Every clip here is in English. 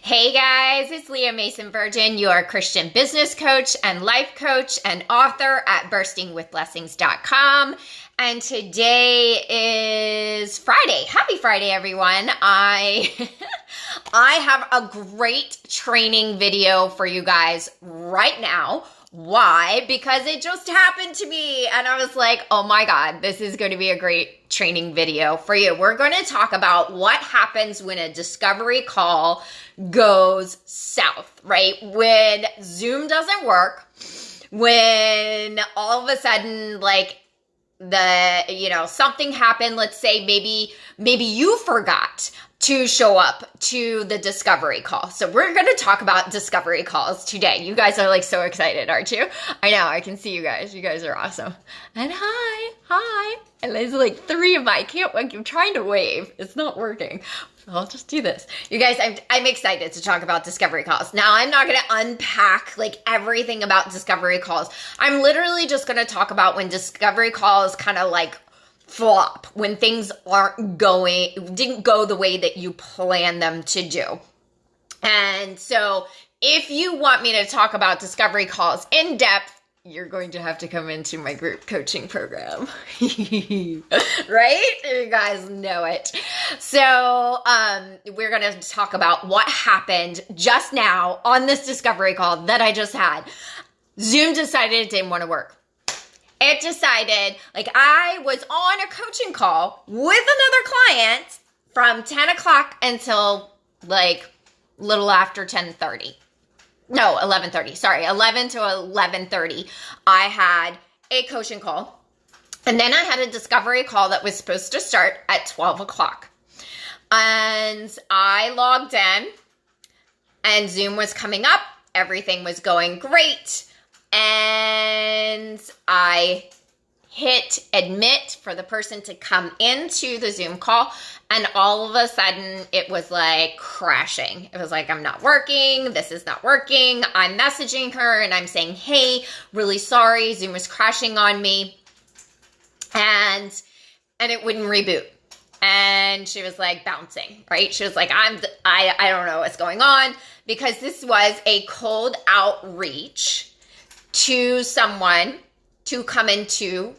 Hey guys, it's Leah Mason Virgin, your Christian business coach and life coach and author at burstingwithblessings.com. And today is Friday. Happy Friday, everyone. I have a great training video for you guys right now. Why? Because it just happened to me and I was like, oh my God, this is going to be a great training video for you. We're going to talk about what happens when a discovery call goes south, right? When Zoom doesn't work, when all of a sudden, like, something happened. Let's say maybe you forgot to show up to the discovery call. So we're going to talk about discovery calls today. You guys are like so excited, aren't you? I know, I can see you guys. You guys are awesome. And hi. And there's like three of my, I'm trying to wave. It's not working. I'll just do this. You guys, I'm excited to talk about discovery calls. Now, I'm not going to unpack like everything about discovery calls. I'm literally just going to talk about when discovery calls kind of like flop, when things didn't go the way that you planned them to do. And so if you want me to talk about discovery calls in depth, you're going to have to come into my group coaching program, right? You guys know it. So we're going to talk about what happened just now on this discovery call that I just had. Zoom decided it didn't want to work. It decided, like, I was on a coaching call with another client from 10 o'clock until like little after 10:30. No, 11:30. Sorry, 11 to 11:30. I had a coaching call. And then I had a discovery call that was supposed to start at 12 o'clock. And I logged in and Zoom was coming up. Everything was going great. And I hit admit for the person to come into the Zoom call. And all of a sudden, it was like crashing. It was like, I'm not working. This is not working. I'm messaging her and I'm saying, hey, really sorry. Zoom was crashing on me. And it wouldn't reboot. And she was like bouncing, right? She was like, I don't know what's going on, because this was a cold outreach to someone to come into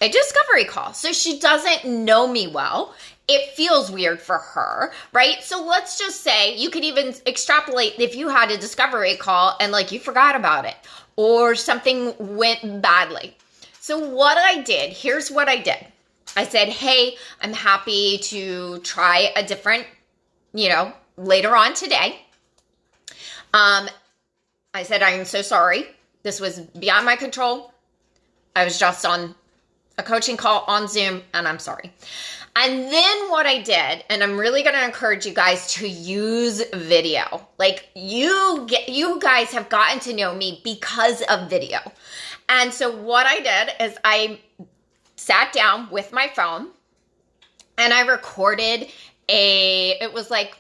a discovery call. So she doesn't know me well. It feels weird for her, right? So let's just say you could even extrapolate if you had a discovery call and like you forgot about it or something went badly. So what I did, here's what I did. I said, hey, I'm happy to try a different, later on today. I said, I'm so sorry. This was beyond my control. I was just on a coaching call on Zoom, and I'm sorry. And then what I did, and I'm really going to encourage you guys to use video. Like you guys have gotten to know me because of video. And so what I did is I sat down with my phone and I recorded it was like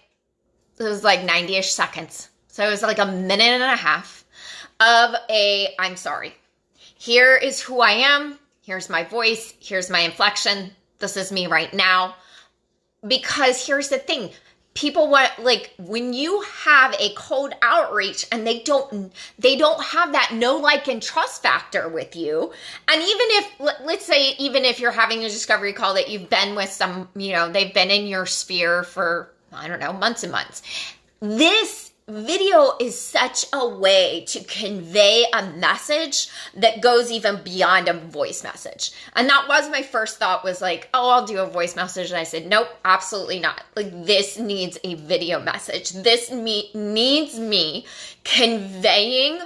90-ish seconds. So it was like a minute and a half of I'm sorry. Here is who I am. Here's my voice. Here's my inflection. This is me right now. Because here's the thing. People want, like, when you have a cold outreach and they don't have that know, like, and trust factor with you. And even if, let's say, even if you're having a discovery call that you've been with some, they've been in your sphere for, I don't know, months and months. This video is such a way to convey a message that goes even beyond a voice message. And that was my first thought, was like, oh, I'll do a voice message. And I said, nope, absolutely not. Like, this needs a video message. This needs me conveying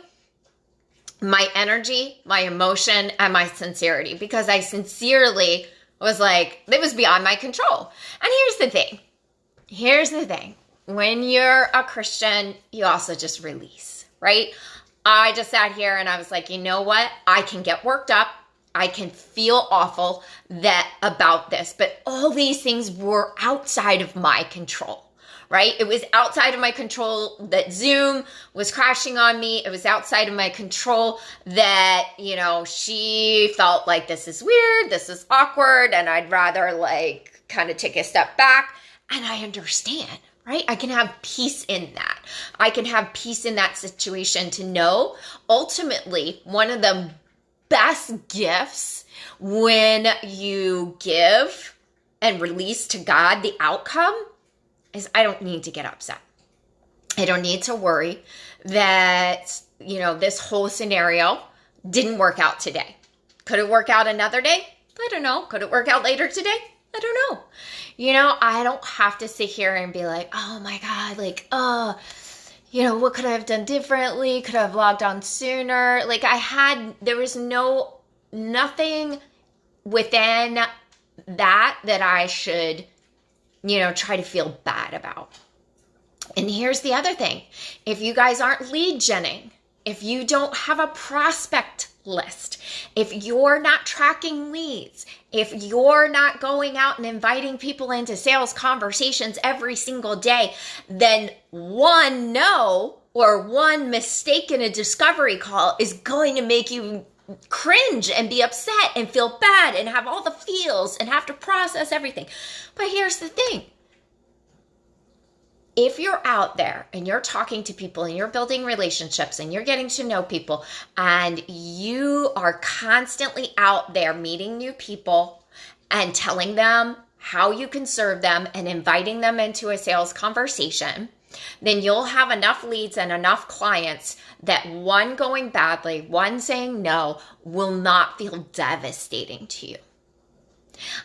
my energy, my emotion, and my sincerity, because I sincerely was like, it was beyond my control. And here's the thing. When you're a Christian, you also just release, right? I just sat here and I was like, you know what? I can get worked up. I can feel awful about this, but all these things were outside of my control, right? It was outside of my control that Zoom was crashing on me. It was outside of my control that, she felt like this is weird, this is awkward, and I'd rather like kind of take a step back. And I understand, right? I can have peace in that. I can have peace in that situation to know ultimately one of the best gifts when you give and release to God the outcome is I don't need to get upset. I don't need to worry that, this whole scenario didn't work out today. Could it work out another day? I don't know. Could it work out later today? I don't know. I don't have to sit here and be like, oh my God, what could I have done differently? Could I have logged on sooner? There was nothing within that I should, try to feel bad about. And here's the other thing. If you guys aren't lead genning, if you don't have a prospect list, if you're not tracking leads, if you're not going out and inviting people into sales conversations every single day, then one no or one mistake in a discovery call is going to make you cringe and be upset and feel bad and have all the feels and have to process everything. But here's the thing. If you're out there and you're talking to people and you're building relationships and you're getting to know people and you are constantly out there meeting new people and telling them how you can serve them and inviting them into a sales conversation, then you'll have enough leads and enough clients that one going badly, one saying no, will not feel devastating to you.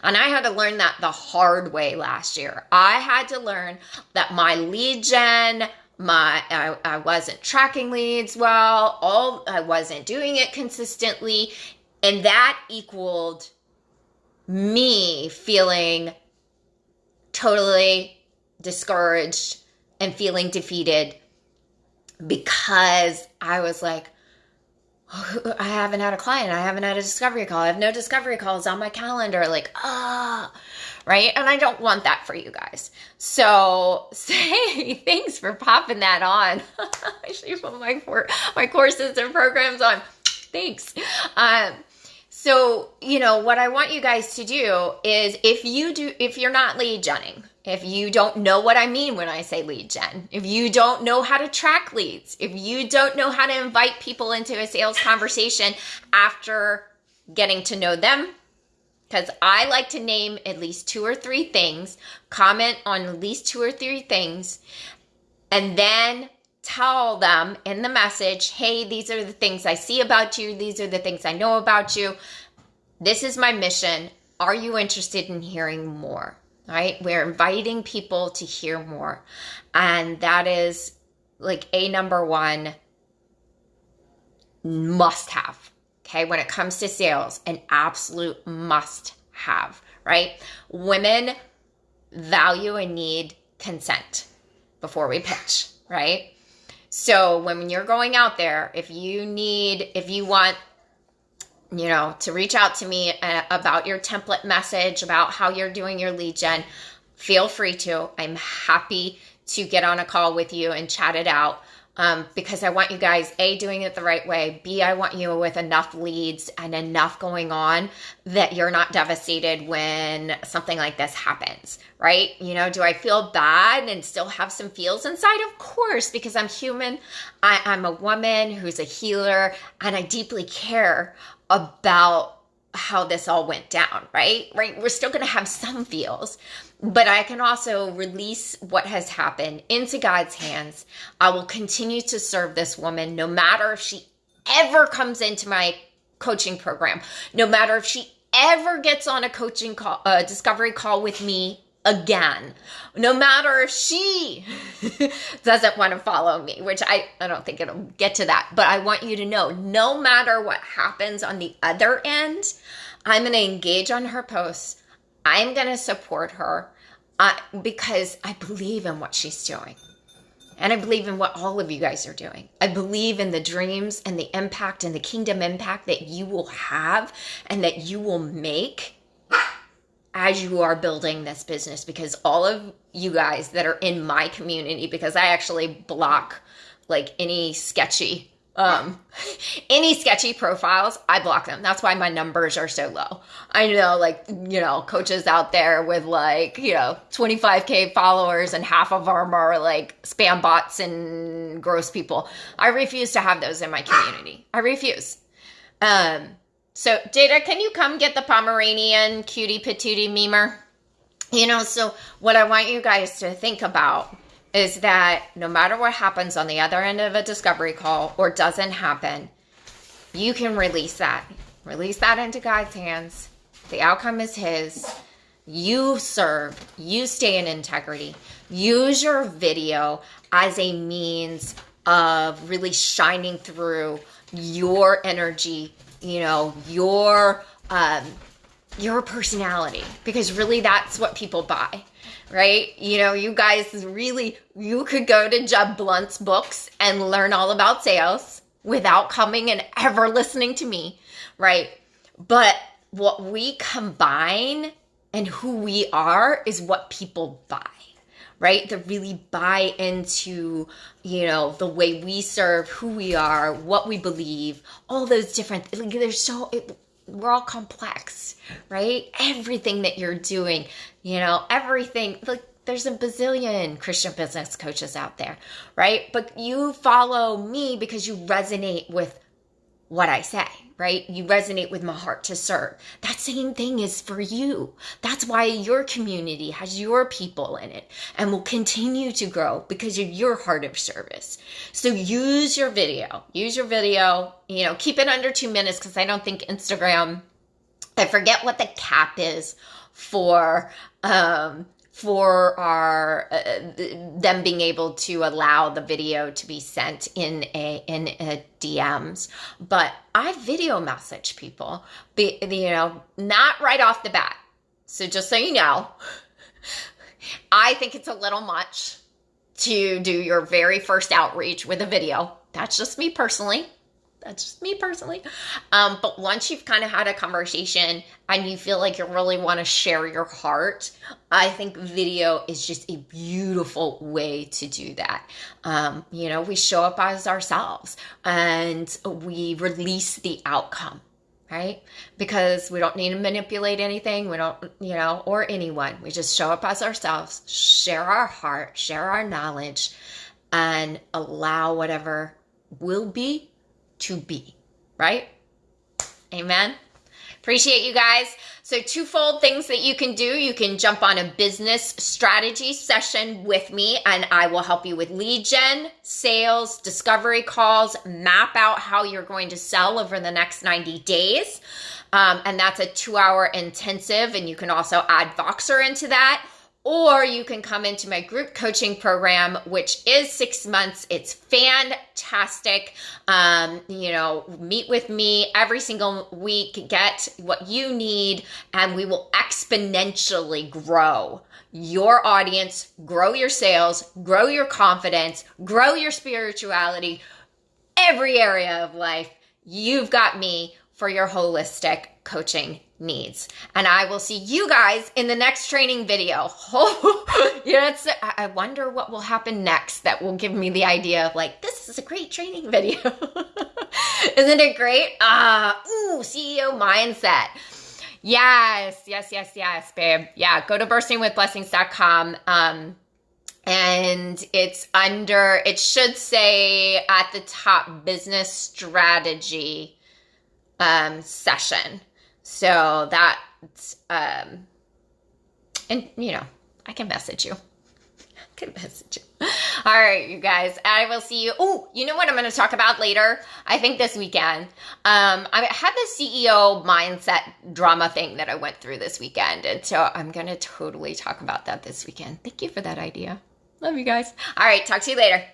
And I had to learn that the hard way last year. I had to learn that my lead gen, I wasn't tracking leads well, I wasn't doing it consistently, and that equaled me feeling totally discouraged and feeling defeated because I was like, I haven't had a client. I haven't had a discovery call. I have no discovery calls on my calendar. Right? And I don't want that for you guys. So say thanks for popping that on. I should put my courses and programs on. Thanks. So, what I want you guys to do is if you're not lead genning, if you don't know what I mean when I say lead gen, if you don't know how to track leads, if you don't know how to invite people into a sales conversation after getting to know them, because I like to name at least 2 or 3 things, comment on at least 2 or 3 things, and then tell them in the message, hey, these are the things I see about you. These are the things I know about you. This is my mission. Are you interested in hearing more? Right? We're inviting people to hear more. And that is a number 1 must have. Okay. When it comes to sales, an absolute must have, right? Women value and need consent before we pitch, right? So when you're going out there, if you want, to reach out to me about your template message, about how you're doing your lead gen, feel free to. I'm happy to get on a call with you and chat it out. Because I want you guys, A, doing it the right way. B, I want you with enough leads and enough going on that you're not devastated when something like this happens, right? Do I feel bad and still have some feels inside? Of course, because I'm human. I'm a woman who's a healer, and I deeply care about how this all went down, right? We're still going to have some feels, but I can also release what has happened into God's hands. I will continue to serve this woman no matter if she ever comes into my coaching program, no matter if she ever gets on a coaching call, discovery call with me again, no matter if she doesn't want to follow me, which I don't think it'll get to that, but I want you to know, no matter what happens on the other end, I'm going to engage on her posts. I'm going to support her because I believe in what she's doing. And I believe in what all of you guys are doing. I believe in the dreams and the impact and the kingdom impact that you will have and that you will make as you are building this business, because all of you guys that are in my community, because I actually block any sketchy Um, any sketchy profiles, I block them. That's why my numbers are so low. I know, like, coaches out there with 25K followers and half of them are like spam bots and gross people. I refuse to have those in my community. I refuse. So Jada, can you come get the Pomeranian cutie patootie memer? So what I want you guys to think about is that no matter what happens on the other end of a discovery call or doesn't happen, you can release that. Release that into God's hands. The outcome is His. You serve. You stay in integrity. Use your video as a means of really shining through your energy, your personality, because really that's what people buy. Right? You guys you could go to Jeb Blunt's books and learn all about sales without coming and ever listening to me, right? But what we combine and who we are is what people buy, right? They really buy into, the way we serve, who we are, what we believe, all those different, we're all complex, right? Everything that you're doing, everything, there's a bazillion Christian business coaches out there, right? But you follow me because you resonate with what I say, right? You resonate with my heart to serve. That same thing is for you. That's why your community has your people in it and will continue to grow because of your heart of service. So use your video, keep it under 2 minutes, because I don't think Instagram, I forget what the cap is for our them being able to allow the video to be sent in a DMs. But I video message people, not right off the bat. So just so you know, I think it's a little much to do your very first outreach with a video. That's just me personally. But once you've kind of had a conversation and you feel like you really want to share your heart, I think video is just a beautiful way to do that. We show up as ourselves and we release the outcome, right? Because we don't need to manipulate anything. We don't, or anyone. We just show up as ourselves, share our heart, share our knowledge, and allow whatever will be to be, right? Amen. Appreciate you guys. So twofold things that you can do. You can jump on a business strategy session with me and I will help you with lead gen, sales, discovery calls, map out how you're going to sell over the next 90 days. And that's a 2-hour intensive, and you can also add Voxer into that. Or you can come into my group coaching program, which is 6 months. It's fantastic. Meet with me every single week, get what you need, and we will exponentially grow your audience, grow your sales, grow your confidence, grow your spirituality, every area of life. You've got me for your holistic coaching needs. And I will see you guys in the next training video. I wonder what will happen next that will give me the idea of this is a great training video. Isn't it great? CEO mindset. Yes, babe. Yeah, go to burstingwithblessings.com. And it should say at the top, business strategy session. So that's, I can message you. All right, you guys, I will see you. Oh, you know what I'm going to talk about later? I think this weekend. I had the CEO mindset drama thing that I went through this weekend. And so I'm going to totally talk about that this weekend. Thank you for that idea. Love you guys. All right, talk to you later.